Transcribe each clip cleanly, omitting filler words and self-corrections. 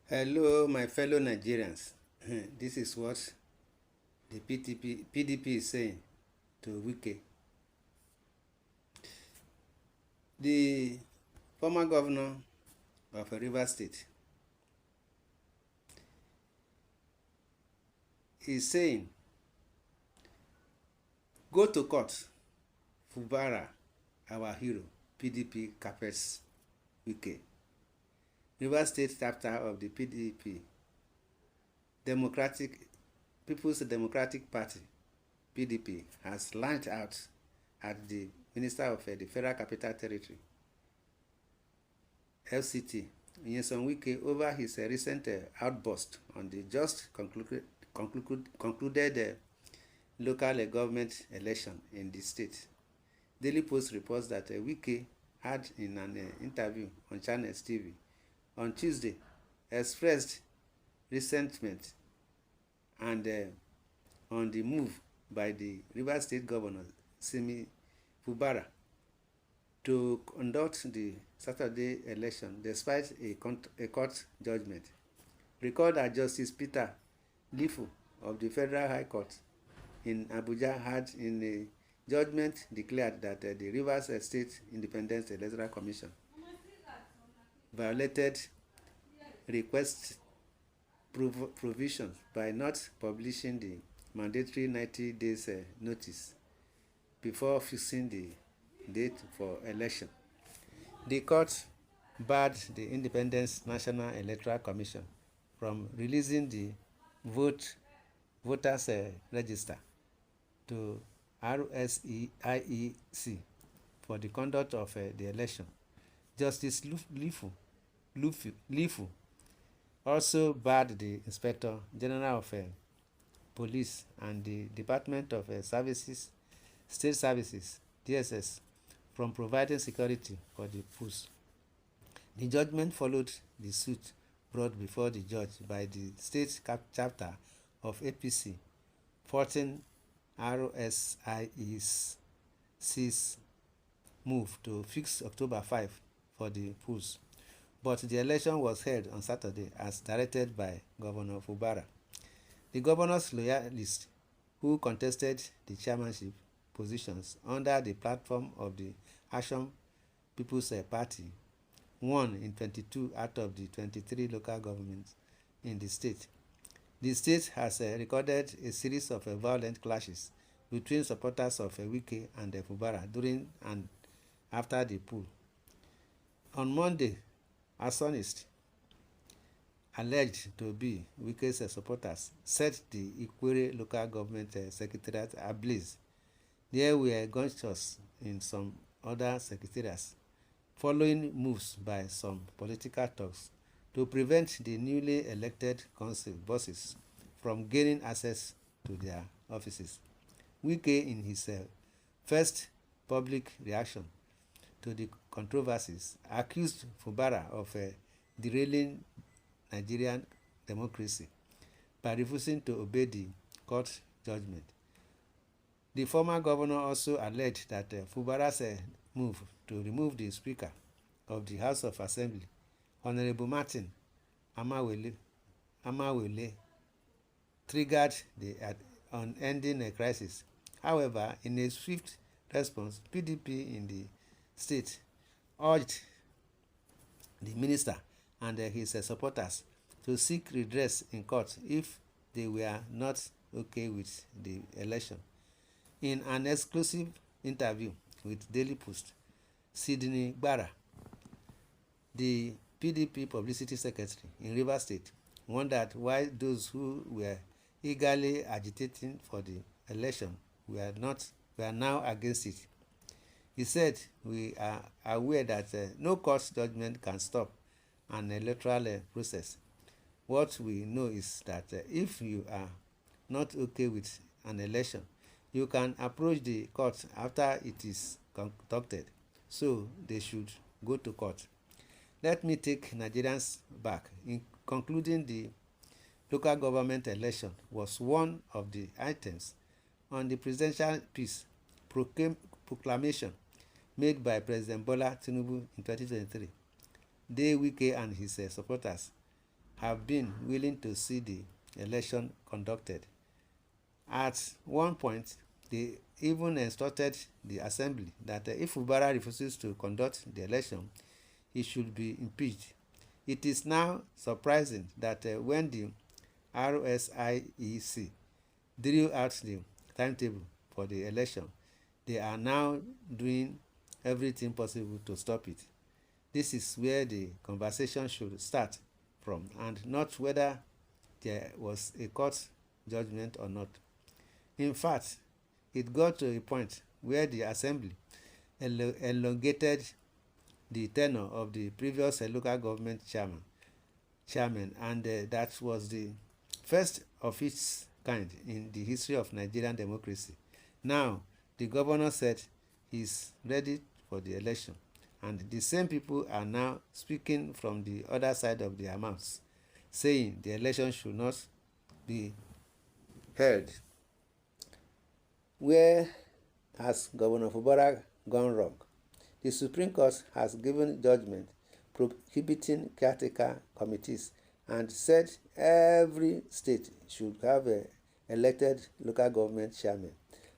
Hello, my fellow Nigerians. This is what the PDP is saying to Wike. The former governor of Rivers State is saying, go to court, Fubara, our hero, PDP carpets Wike. Rivers State chapter of the PDP, People's Democratic Party, PDP, has launched out at the Minister of the Federal Capital Territory, FCT, Nyesom Wike, over his recent outburst on the just concluded local government election in the state. Daily Post reports that Wike had, in an interview on Channels TV on Tuesday, expressed resentment and on the move by the Rivers State Governor Simi Fubara to conduct the Saturday election despite a court judgment. Recall that Justice Peter Lifu of the Federal High Court in Abuja had, in a judgment, declared that the Rivers State Independent Electoral Commission violated request provisions by not publishing the mandatory 90 days notice before fixing the date for election. The court barred the Independent National Electoral Commission from releasing the voters register to RSIEC for the conduct of the election. Justice Lifu also barred the Inspector General of Police and the Department of State Services, DSS, from providing security for the polls. The judgment followed the suit brought before the judge by the state chapter of APC, 14 RSIEC's move to fix October 5 for the polls, but the election was held on Saturday as directed by Governor Fubara. The governor's loyalists, who contested the chairmanship positions under the platform of the Action People's Party, won in 22 out of the 23 local governments in the state. The state has recorded a series of violent clashes between supporters of Wike and Fubara during and after the poll. On Monday, arsonists alleged to be Wike's supporters set the Ikwere local government secretariat ablaze. There were gunshots in some other secretariats, following moves by some political thugs to prevent the newly elected council bosses from gaining access to their offices. Wike, in his first public reaction to the controversies, accused Fubara of derailing Nigerian democracy by refusing to obey the court judgment. The former governor also alleged that Fubara's move to remove the Speaker of the House of Assembly, Honorable Martin Amawele, triggered the unending crisis. However, in a swift response, PDP in the state urged the minister and his supporters to seek redress in court if they were not okay with the election. In an exclusive interview with Daily Post, Sydney Gbara, the PDP publicity secretary in Rivers State, wondered why those who were eagerly agitating for the election were now against it. He said, "We are aware that no court judgment can stop an electoral process. What we know is that if you are not okay with an election, you can approach the court after it is conducted, so they should go to court." Let me take Nigerians back. In concluding, the local government election was one of the items on the presidential peace proclamation made by President Bola Tinubu in 2023. Wike and his supporters have been willing to see the election conducted. At one point, they even instructed the assembly that if Fubara refuses to conduct the election, he should be impeached. It is now surprising that when the RSIEC drew out the timetable for the election, they are now doing everything possible to stop it. This is where the conversation should start from, and not whether there was a court judgment or not. In fact, it got to a point where the assembly elongated the tenure of the previous local government chairman, and that was the first of its kind in the history of Nigerian democracy. Now, the governor said he's ready for the election, and the same people are now speaking from the other side of their mouths, saying the election should not be held. Where has Governor Fubara gone wrong? The Supreme Court has given judgment prohibiting caretaker committees and said every state should have an elected local government chairman,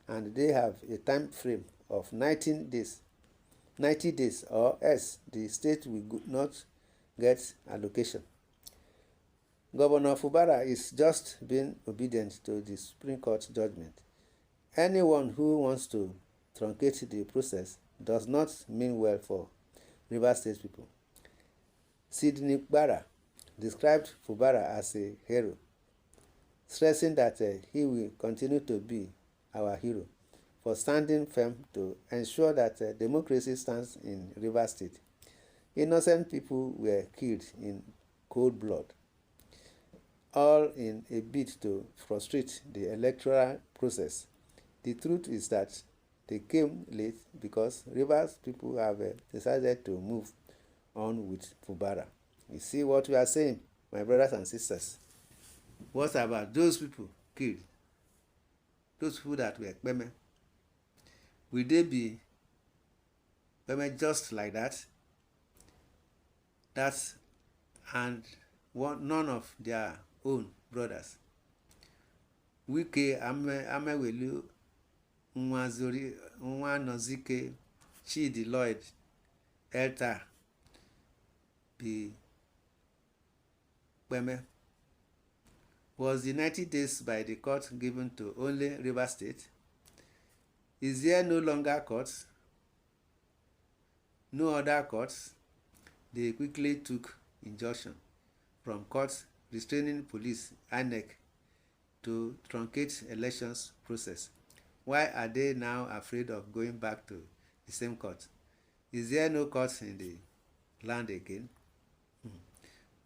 and they have a time frame of 90 days, or else the state will not get allocation. Governor Fubara is just being obedient to the Supreme Court judgment. Anyone who wants to truncate the process does not mean well for Rivers State people. Sidney Gbara described Fubara as a hero, stressing that he will continue to be our hero for standing firm to ensure that democracy stands in Rivers State. Innocent people were killed in cold blood, all in a bid to frustrate the electoral process. The truth is that they came late because Rivers people have decided to move on with Fubara. You see what we are saying, my brothers and sisters? What about those people killed? Those people that were Kpeme? Will they be Kpeme just like that? And none of their own brothers. Wike Amewelu Nwanozike Chidi Lloyd Elta be Kpeme. Was the 90 days by the court given to only Rivers State? Is there no longer courts? No other courts? They quickly took injunction from courts restraining police INEC to truncate elections process. Why are they now afraid of going back to the same court? Is there no court in the land again?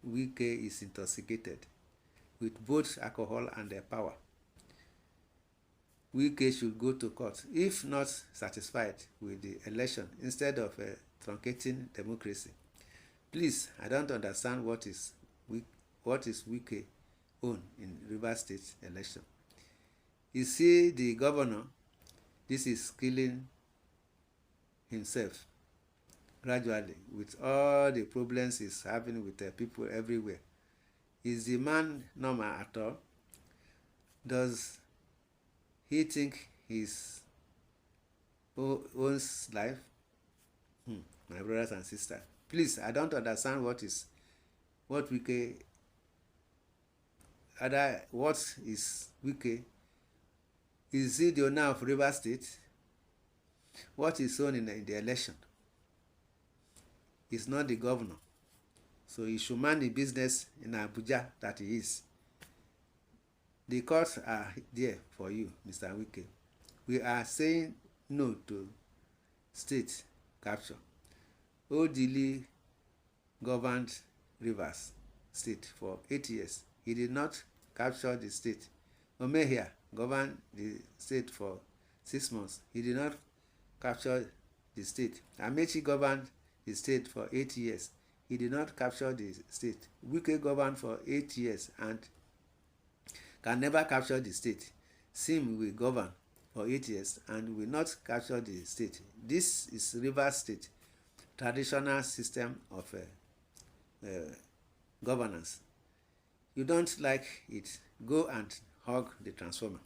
Wike is intoxicated with both alcohol and power. Wike should go to court if not satisfied with the election instead of truncating democracy. Please, I don't understand what is Wike own in Rivers State election. You see, the governor, this is killing himself gradually with all the problems he's having with people everywhere. Is the man normal at all? Does he think his own life? My brothers and sisters, please, I don't understand what is Wike. What is Wike? Is he the owner of Rivers State? What is shown in the election? He's not the governor, so he should mind the business in Abuja that he is. The courts are there for you, Mr. Wike. We are saying no to state capture. Odili governed Rivers State for 8 years. He did not capture the state. Omehia governed the state for 6 months. He did not capture the state. Amechi governed the state for 8 years. He did not capture the state. Wike governed for 8 years and can never capture the state. Sim will govern for 8 years and will not capture the state. This is Rivers State traditional system of governance. You don't like it, go and hug the transformer.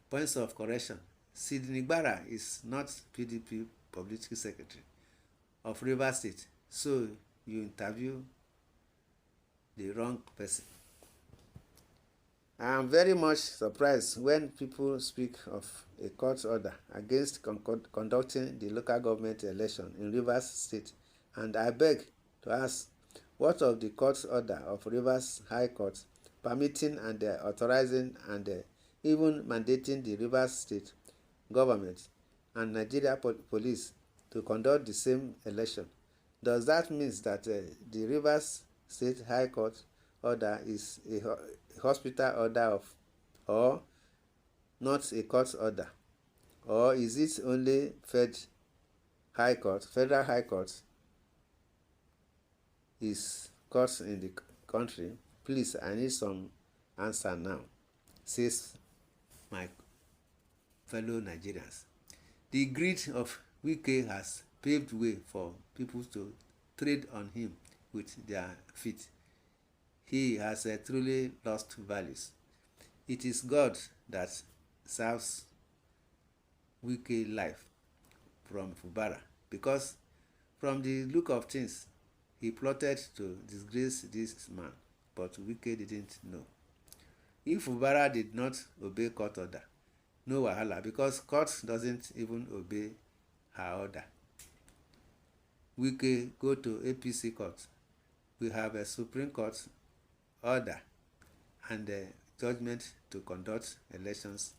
Points of correction. Sidney Gbara is not PDP Publicity Secretary of Rivers State, so you interview the wrong person. I am very much surprised when people speak of a court order against conducting the local government election in Rivers State, and I beg to ask, what of the court order of Rivers High Court permitting and authorizing and even mandating the Rivers State government and Nigeria police to conduct the same election? Does that mean that the Rivers State High Court order is a hospital order of, or not a court order? Or is it only federal high court is court in the country? Please, I need some answer now, says my fellow Nigerians. The greed of Wike has paved way for people to trade on him with their feet. He has truly lost values. It is God that serves Wike life from Fubara, because from the look of things, he plotted to disgrace this man, but Wike didn't know. If Fubara did not obey court order, no wahala, because court doesn't even obey her order. Wike, go to APC court. We have a Supreme Court order and a judgment to conduct elections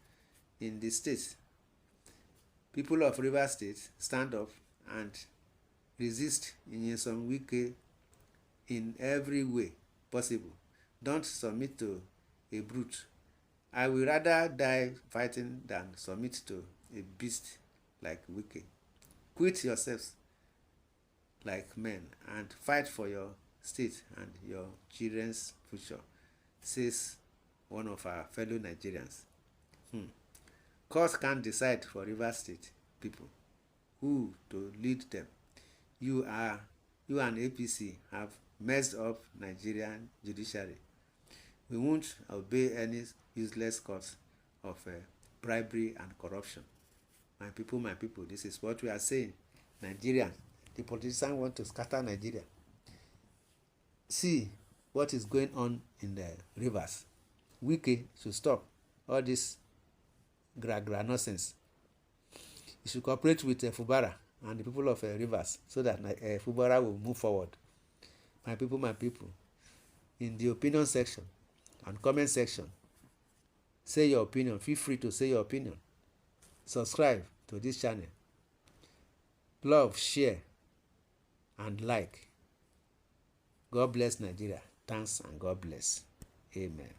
in the state. People of Rivers State, stand up and resist Nyesom Wike in every way possible. Don't submit to a brute. I will rather die fighting than submit to a beast like Wike. Quit yourselves like men and fight for your state and your children's future, says one of our fellow Nigerians. Court can't decide for Rivers State people who to lead them. You and APC have messed up Nigerian judiciary. We won't obey any useless courts of bribery and corruption. My people, this is what we are saying. Nigerians, the politicians want to scatter Nigeria. See what is going on in the rivers. Wike should stop all this gra nonsense. You should cooperate with Fubara and the people of Rivers so that Fubara will move forward. My people, in the opinion section and comment section, say your opinion. Feel free to say your opinion. Subscribe to this channel. Love, share, and like. God bless Nigeria. Thanks and God bless. Amen.